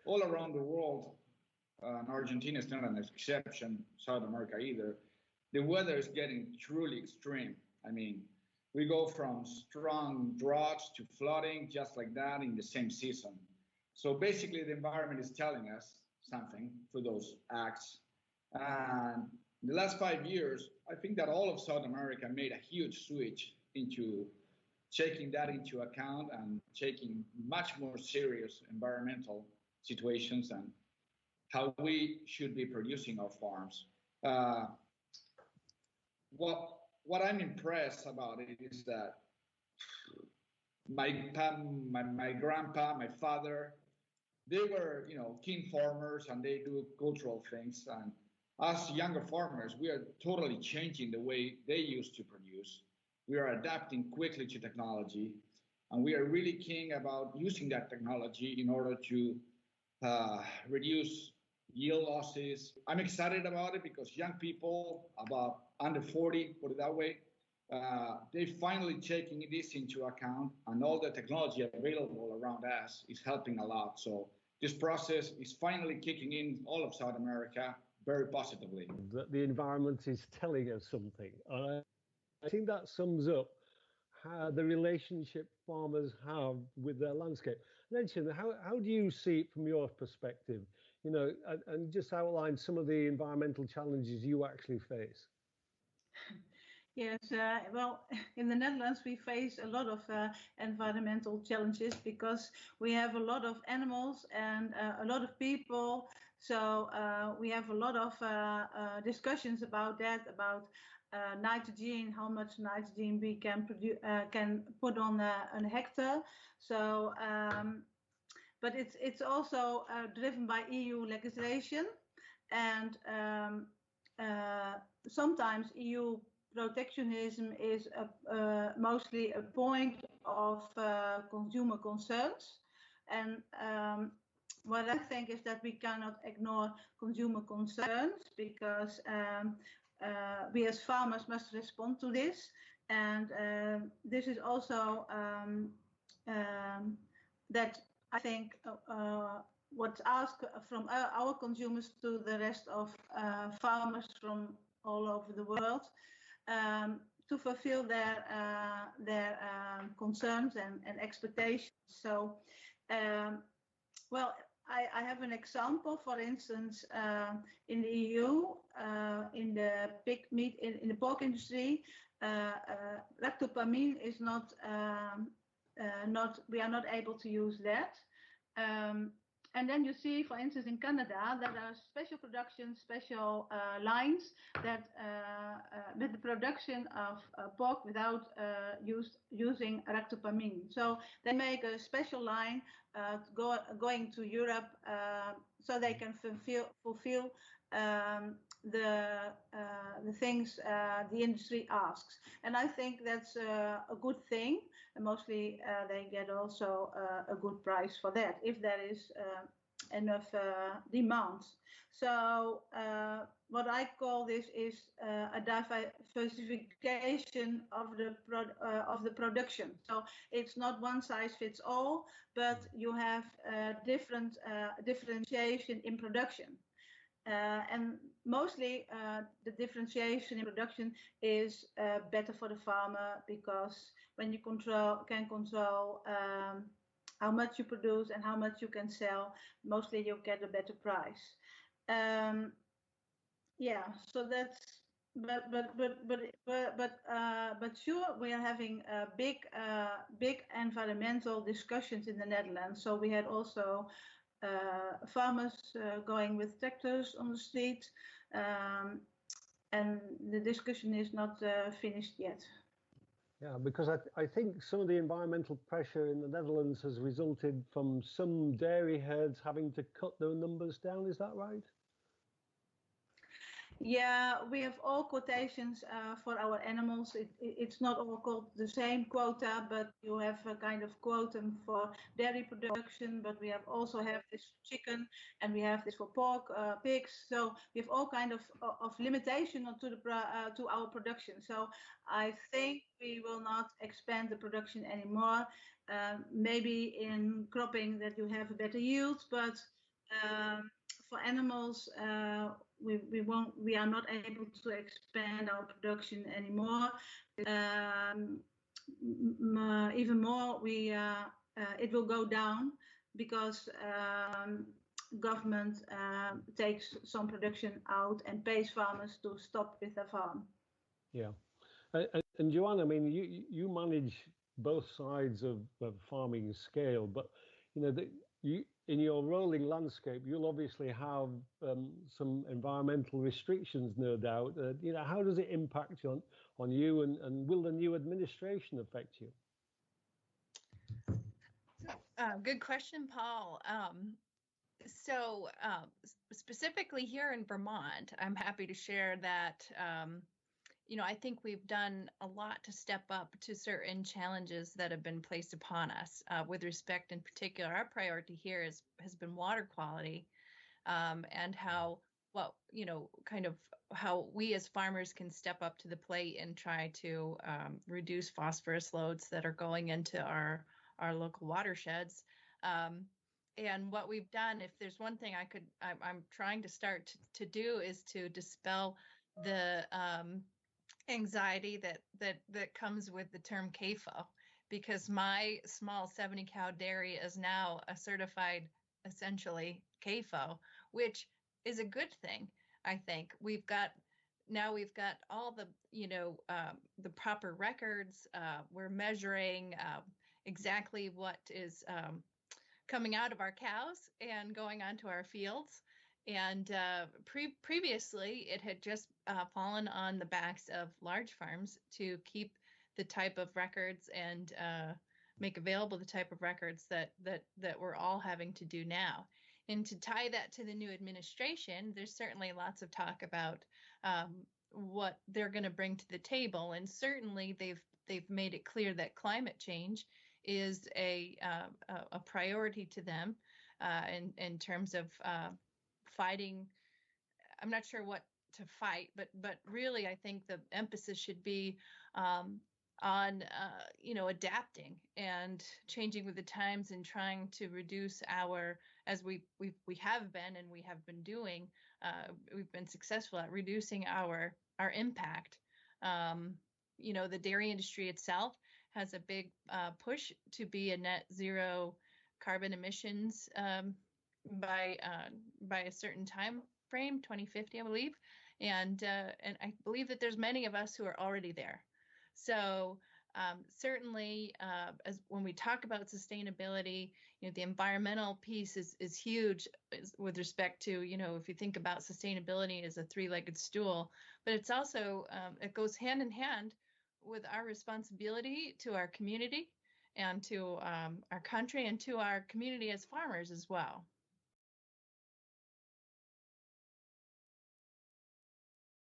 all around the world, and Argentina is not an exception, South America either, the weather is getting truly extreme. I mean, we go from strong droughts to flooding just like that in the same season. So basically, the environment is telling us something through those acts. And in the last 5 years, I think that all of South America made a huge switch into taking that into account and taking much more serious environmental situations and how we should be producing our farms. What I'm impressed about it is that my grandpa, my father, they were, keen farmers and they do cultural things. And us younger farmers, we are totally changing the way they used to produce. We are adapting quickly to technology, and we are really keen about using that technology in order to reduce yield losses. I'm excited about it because young people, about under 40, put it that way, they finally taking this into account, and all the technology available around us is helping a lot. So this process is finally kicking in all of South America very positively. The environment is telling us something. I think that sums up how the relationship farmers have with their landscape. Mention, how do you see it from your perspective? And just outline some of the environmental challenges you actually face. Yes, well, in the Netherlands, we face a lot of environmental challenges because we have a lot of animals and a lot of people. So we have a lot of discussions about that, about nitrogen, how much nitrogen we can put on a hectare. So, but it's also driven by EU legislation, and sometimes EU protectionism is mostly a point of consumer concerns. And what I think is that we cannot ignore consumer concerns because we as farmers must respond to this. And this is also that I think what's asked from our consumers to the rest of farmers from all over the world. To fulfill their concerns and expectations. So, well, I have an example. For instance, in the EU, in the pig meat, in the pork industry, ractopamine is not. We are not able to use that. And then you see, for instance, in Canada, there are special production, special lines that with the production of pork without using ractopamine. So they make a special line going to Europe so they can fulfill the things the industry asks. And I think that's a good thing. And mostly they get also a good price for that if there is enough demand. So what I call this is a diversification of the production. So it's not one size fits all, but you have different differentiation in production. And mostly the differentiation in production is better for the farmer because when you can control how much you produce and how much you can sell, mostly you get a better price. Yeah, so that's but sure, we are having big environmental discussions in the Netherlands. So we had also farmers going with tractors on the street, and the discussion is not finished yet. Yeah, because I think some of the environmental pressure in the Netherlands has resulted from some dairy herds having to cut their numbers down. Is that right? Yeah, we have all quotations for our animals. It's not all called the same quota, but you have a kind of quota for dairy production, but we also have this for chicken, and we have this for pork, pigs. So we have all kind of limitation to our production. So I think we will not expand the production anymore. Maybe in cropping that you have a better yield, but For animals, we are not able to expand our production anymore. Even more, it will go down because government takes some production out and pays farmers to stop with their farm. Yeah. And Joanne, I mean, you manage both sides of farming scale, but you in your rolling landscape, you'll obviously have some environmental restrictions, no doubt. How does it impact on you, and will the new administration affect you? Good question, Paul. So specifically here in Vermont, I'm happy to share that, I think we've done a lot to step up to certain challenges that have been placed upon us. With respect, in particular, our priority here has been water quality, and how we as farmers can step up to the plate and try to reduce phosphorus loads that are going into our local watersheds. And what we've done, if there's one thing I'm trying to start to do, is to dispel the anxiety that comes with the term CAFO, because my small 70 cow dairy is now a certified, essentially, CAFO, which is a good thing. I think we've got all the the proper records. We're measuring exactly what is coming out of our cows and going onto our fields. And previously, it had just fallen on the backs of large farms to keep the type of records and make available the type of records that we're all having to do now. And to tie that to the new administration, there's certainly lots of talk about what they're going to bring to the table, and certainly they've made it clear that climate change is a priority to them in terms of fighting. I'm not sure what to fight, but really I think the emphasis should be on adapting and changing with the times and trying to reduce as we have been and we have been doing. We've been successful at reducing our impact. The dairy industry itself has a big push to be a net zero carbon emissions by a certain time frame, 2050, I believe, and I believe that there's many of us who are already there. So certainly, as when we talk about sustainability, the environmental piece is huge with respect to, if you think about sustainability as a three-legged stool, but it's also it goes hand in hand with our responsibility to our community and to our country and to our community as farmers as well.